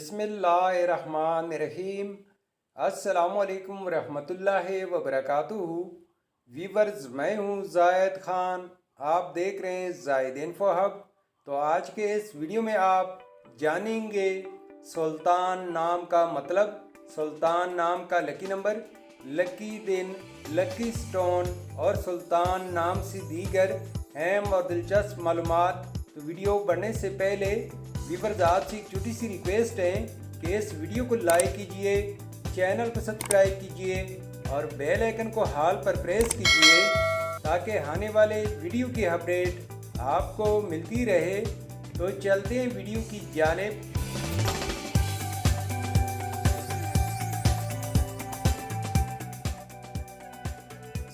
बिस्मिल्लाहिर्रहमानिर्रहीम। अस्सलामुअलैकुम रहमतुल्लाहि व बरकातुहू। वीवर्स, मैं हूँ जायद खान, आप देख रहे हैं जायद इन्फो हब। तो आज के इस वीडियो में आप जानेंगे सुल्तान नाम का मतलब, सुल्तान नाम का लकी नंबर, लकी दिन, लकी स्टोन और सुल्तान नाम से दीगर अहम और दिलचस्प मालूमात। तो वीडियो बढ़ने से पहले व्यूअर्स, आपसे एक छोटी सी रिक्वेस्ट है कि इस वीडियो को लाइक कीजिए, चैनल को सब्सक्राइब कीजिए और बेल आइकन को हाल पर प्रेस कीजिए ताकि आने वाले वीडियो की अपडेट आपको मिलती रहे। तो चलते हैं वीडियो की जानिब।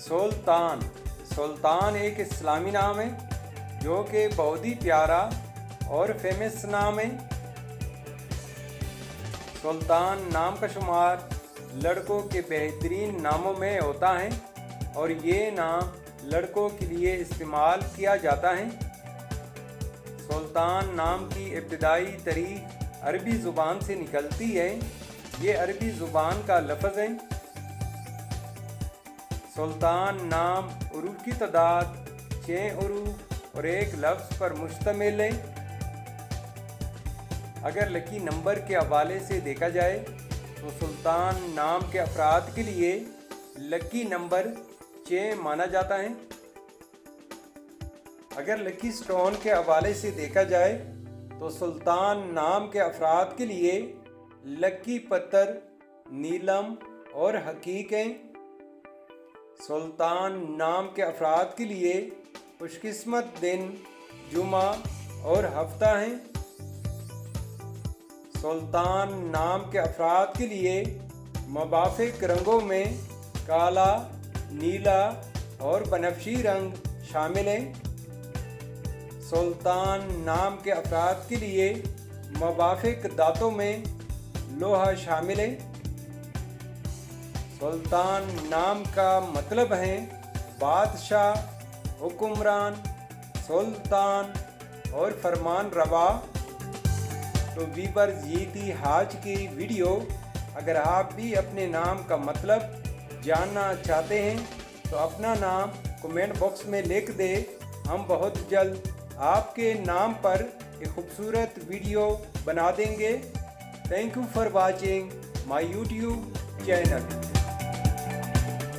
सुल्तान, सुल्तान एक इस्लामी नाम है जो कि बहुत ही प्यारा और फेमस नाम है। सुल्तान नाम का शुमार लड़कों के बेहतरीन नामों में होता है और ये नाम लड़कों के लिए इस्तेमाल किया जाता है। सुल्तान नाम की इब्तिदाई तारीख अरबी ज़ुबान से निकलती है। ये अरबी ज़ुबान का लफ्ज़ है। सुल्तान नाम उरूफ की तादाद 6 उरूफ और एक लफ्ज़ पर मुश्तमिल है। अगर लकी नंबर के हवाले से देखा जाए तो सुल्तान नाम के अफराद के लिए लकी नंबर 6 माना जाता है। अगर लकी स्टोन के हवाले से देखा जाए तो सुल्तान नाम के अफराद के लिए लकी पत्थर नीलम और हकीक हैं। सुल्तान नाम के अफराद के लिए खुशकिस्मत दिन जुमा और हफ्ता हैं। सुल्तान नाम के अफराद के लिए मुवाफ़िक़ रंगों में काला, नीला और बनफशी रंग शामिल हैं। सुल्तान नाम के अफराद के लिए मुवाफ़िक़ दांतों में लोहा शामिल है। सुल्तान नाम का मतलब है बादशाह, हुक्मरान, सुल्तान और फरमान रवा। तो व्यूअर्स, ये थी आज की वीडियो। अगर आप भी अपने नाम का मतलब जानना चाहते हैं तो अपना नाम कमेंट बॉक्स में लिख दे। हम बहुत जल्द आपके नाम पर एक खूबसूरत वीडियो बना देंगे। Thank you for watching my YouTube channel.